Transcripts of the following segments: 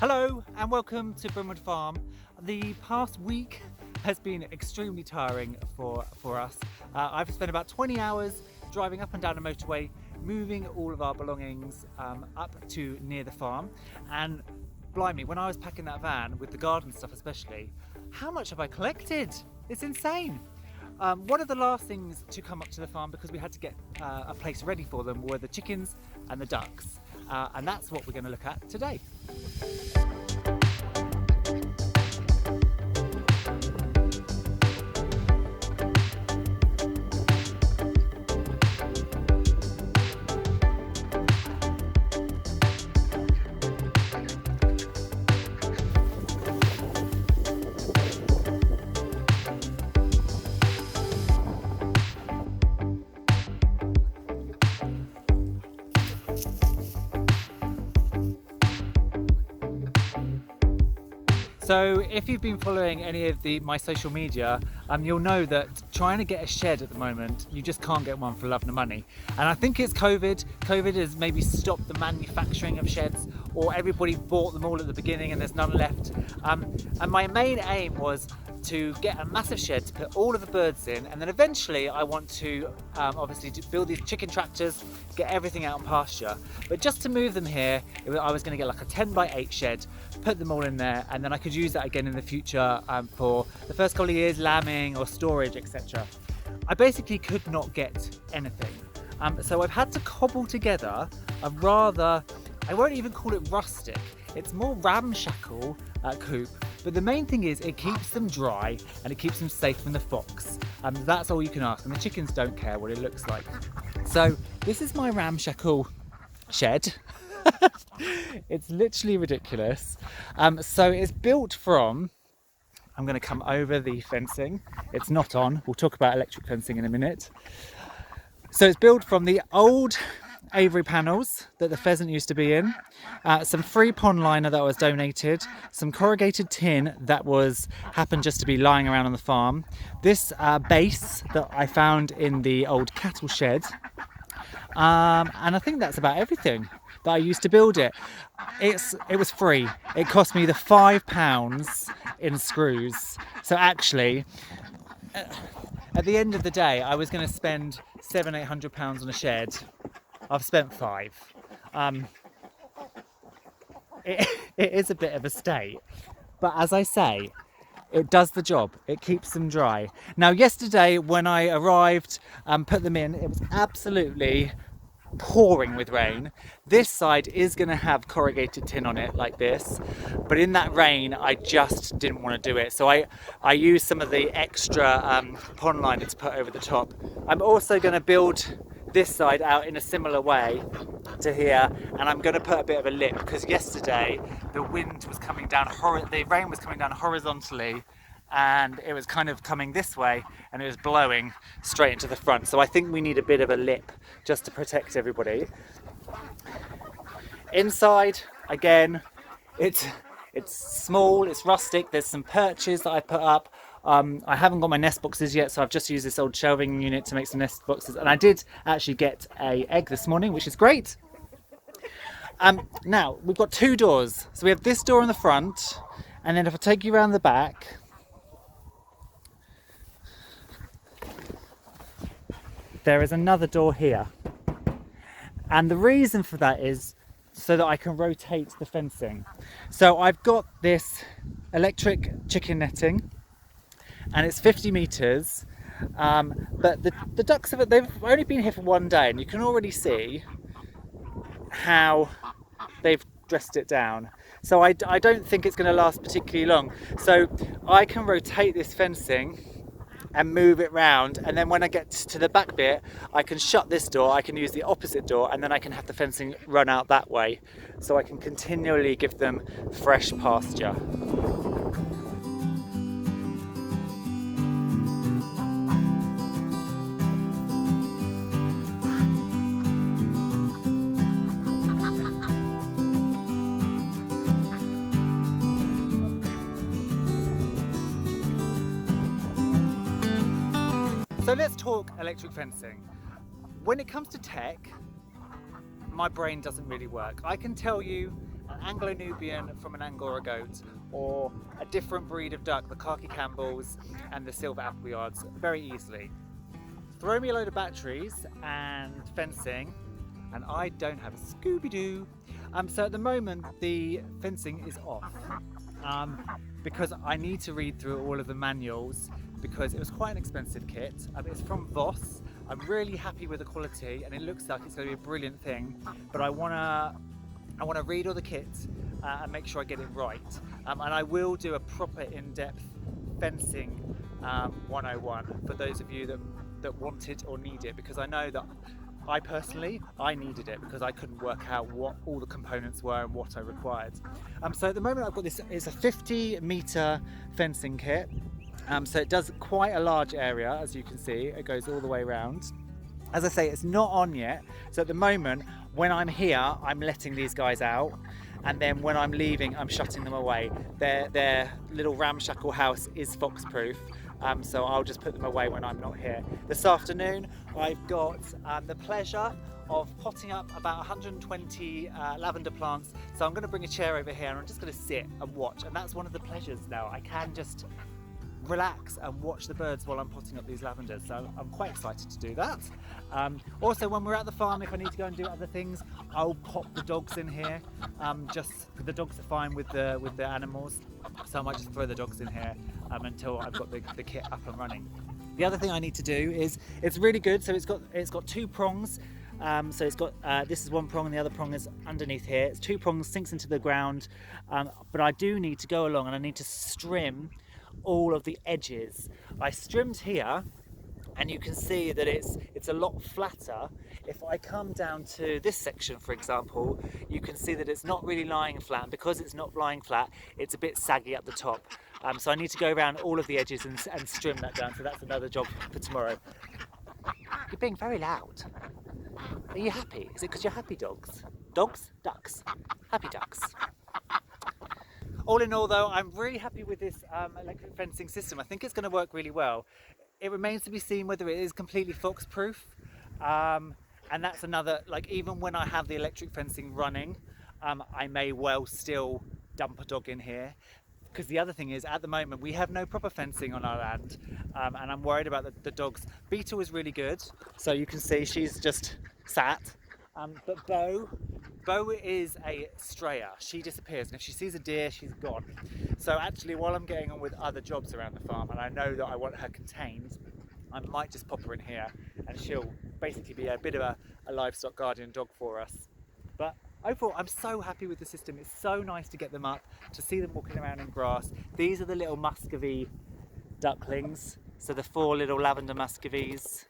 Hello and welcome to Brimwood Farm. The past week has been extremely tiring for us. I've spent about 20 hours driving up and down the motorway, moving all of our belongings up to near the farm. And blimey, when I was packing that van with the garden stuff especially, how much have I collected? It's insane. One of the last things to come up to the farm, because we had to get a place ready for them, were the chickens and the ducks. And that's what we're going to look at today. So if you've been following any of my social media, you'll know that trying to get a shed at the moment, you just can't get one for love nor money. And I think it's COVID. COVID has maybe stopped the manufacturing of sheds, or everybody bought them all at the beginning and there's none left. And my main aim was to get a massive shed to put all of the birds in, and then eventually I want to obviously build these chicken tractors, get everything out on pasture. But just to move them here, I was going to get like a 10x8 shed, put them all in there, and then I could use that again in the future for the first couple of years, lambing or storage, etc. I basically could not get anything. So I've had to cobble together a rather, I won't even call it rustic, it's more ramshackle coop. But the main thing is it keeps them dry and it keeps them safe from the fox. That's all you can ask, and the chickens don't care what it looks like. So this is my ramshackle shed. It's literally ridiculous. So it's built from, I'm going to come over the fencing. It's not on. We'll talk about electric fencing in a minute. So it's built from the old aviary panels that the pheasant used to be in, some free pond liner that was donated, some corrugated tin that happened just to be lying around on the farm, this base that I found in the old cattle shed, and I think that's about everything that I used to build it. It was free. It cost me the £5 in screws. So actually, at the end of the day, I was going to spend £700-800 on a shed. I've spent £5. It is a bit of a state, but as I say, it does the job. It keeps them dry. Now, yesterday when I arrived and put them in, it was absolutely pouring with rain. This side is going to have corrugated tin on it like this, but in that rain I just didn't want to do it, so I used some of the extra pond liner to put over the top. I'm also going to build this side out in a similar way to here, and I'm going to put a bit of a lip because yesterday the wind was coming down, the rain was coming down horizontally, and it was kind of coming this way and it was blowing straight into the front. So I think we need a bit of a lip just to protect everybody. Inside, again, it's small, it's rustic. There's some perches that I put up. I haven't got my nest boxes yet, so I've just used this old shelving unit to make some nest boxes, and I did actually get an egg this morning, which is great. Now we've got two doors, so we have this door in the front, and then if I take you around the back, there is another door here, and the reason for that is so that I can rotate the fencing. So I've got this electric chicken netting, and it's 50 meters, but the ducks they've only been here for one day, and you can already see how they've dressed it down. So I don't think it's going to last particularly long. So I can rotate this fencing and move it round, and then when I get to the back bit I can shut this door, I can use the opposite door, and then I can have the fencing run out that way, so I can continually give them fresh pasture. So let's talk electric fencing. When it comes to tech, my brain doesn't really work. I can tell you Anglo-Nubian from an Angora goat, or a different breed of duck, the khaki Campbells and the silver appleyards, very easily. Throw me a load of batteries and fencing, and I don't have a Scooby-Doo. So at the moment the fencing is off because I need to read through all of the manuals because it was quite an expensive kit. It's from Voss. I'm really happy with the quality and it looks like it's going to be a brilliant thing, but I want to read all the kits and make sure I get it right. And I will do a proper in-depth fencing 101 for those of you that want it or need it, because I know that I personally needed it because I couldn't work out what all the components were and what I required. So at the moment I've got this, it's a 50-meter fencing kit. So it does quite a large area, as you can see. It goes all the way around. As I say, it's not on yet. So at the moment, when I'm here, I'm letting these guys out. And then when I'm leaving, I'm shutting them away. Their little ramshackle house is fox-proof. So I'll just put them away when I'm not here. This afternoon, I've got the pleasure of potting up about 120 lavender plants. So I'm going to bring a chair over here and I'm just going to sit and watch. And that's one of the pleasures now. I can just relax and watch the birds while I'm potting up these lavenders, so I'm quite excited to do that. Also, when we're at the farm, if I need to go and do other things, I'll pop the dogs in here. Just the dogs are fine with the animals, so I might just throw the dogs in here until I've got the kit up and running. The other thing I need to do is, it's really good. So it's got two prongs. So it's got this is one prong and the other prong is underneath here. It's two prongs, sinks into the ground, but I do need to go along and I need to strim all of the edges. I strimmed here and you can see that it's a lot flatter. If I come down to this section, for example, you can see that it's not really lying flat, and because it's not lying flat, it's a bit saggy at the top. So I need to go around all of the edges and strim that down, so that's another job for tomorrow. You're being very loud. Are you happy? Is it because you're happy, dogs? Dogs? Ducks. Happy ducks. All in all though, I'm really happy with this electric fencing system. I think it's going to work really well. It remains to be seen whether it is completely fox proof. And that's another, like, even when I have the electric fencing running, I may well still dump a dog in here. Because the other thing is, at the moment, we have no proper fencing on our land. And I'm worried about the dogs. Beetle is really good. So you can see she's just sat. But Bo is a strayer. She disappears, and if she sees a deer, she's gone. So actually, while I'm getting on with other jobs around the farm, and I know that I want her contained, I might just pop her in here, and she'll basically be a bit of a livestock guardian dog for us. But overall, I'm so happy with the system. It's so nice to get them up, to see them walking around in grass. These are the little Muscovy ducklings. So the 4 little lavender Muscovies.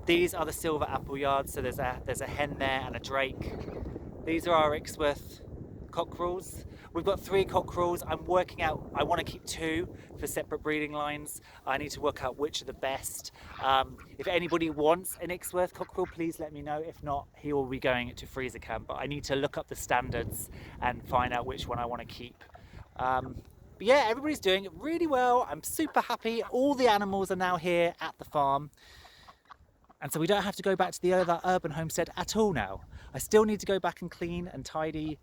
These are the silver appleyards, so there's a hen there and a drake. These are our Ixworth cockerels. We've got 3 cockerels. I'm working out, I want to keep 2 for separate breeding lines. I need to work out which are the best. If anybody wants an Ixworth cockerel, please let me know. If not, he will be going to freezer camp, but I need to look up the standards and find out which one I want to keep. But yeah, everybody's doing really well. I'm super happy. All the animals are now here at the farm. And so we don't have to go back to the other urban homestead at all now. I still need to go back and clean and tidy,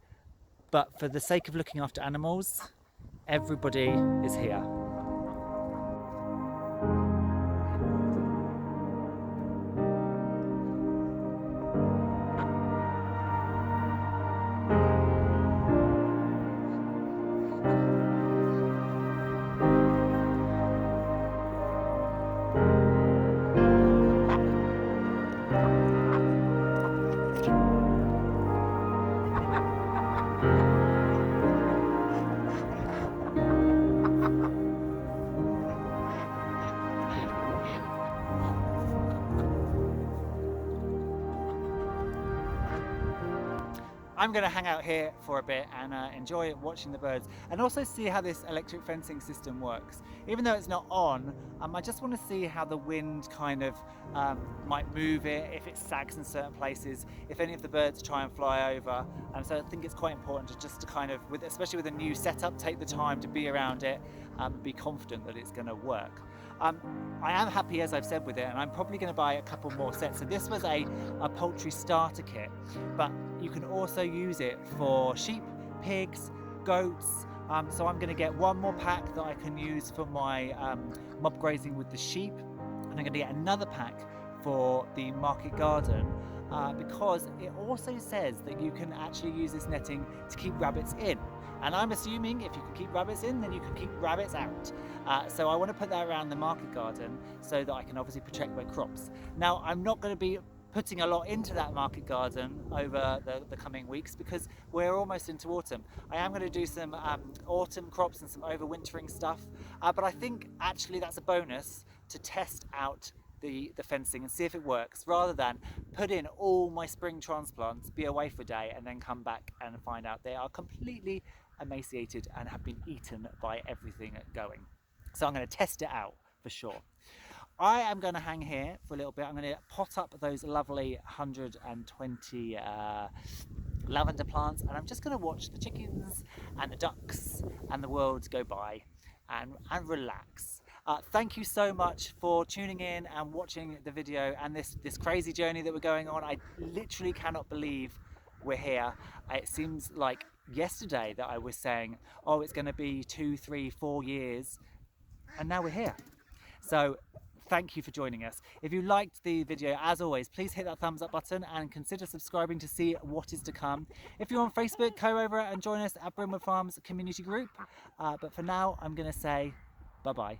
but for the sake of looking after animals, everybody is here. I'm going to hang out here for a bit and enjoy watching the birds, and also see how this electric fencing system works. Even though it's not on, I just want to see how the wind kind of might move it, if it sags in certain places, if any of the birds try and fly over. And so I think it's quite important to just to kind of, especially with a new setup, take the time to be around it and be confident that it's going to work. I am happy, as I've said, with it, and I'm probably going to buy a couple more sets. So this was a poultry starter kit, but you can also use it for sheep, pigs, goats. So I'm going to get one more pack that I can use for my mob grazing with the sheep, and I'm going to get another pack for the market garden, because it also says that you can actually use this netting to keep rabbits in. And I'm assuming if you can keep rabbits in, then you can keep rabbits out. So I want to put that around the market garden so that I can obviously protect my crops. Now, I'm not going to be putting a lot into that market garden over the coming weeks because we're almost into autumn. I am going to do some autumn crops and some overwintering stuff, but I think actually that's a bonus to test out the fencing and see if it works, rather than put in all my spring transplants, be away for a day, and then come back and find out they are completely emaciated and have been eaten by everything going. So I'm going to test it out for sure. I am going to hang here for a little bit. I'm going to pot up those lovely 120 lavender plants, and I'm just going to watch the chickens and the ducks and the world go by and relax. Thank you so much for tuning in and watching the video and this crazy journey that we're going on. I literally cannot believe we're here. It seems like yesterday that I was saying, oh, it's going to be 2, 3, 4 years, and now we're here. So thank you for joining us. If you liked the video, as always, please hit that thumbs up button and consider subscribing to see what is to come. If you're on Facebook, go over and join us at Brimwood Farm's community group. But for now, I'm going to say bye-bye.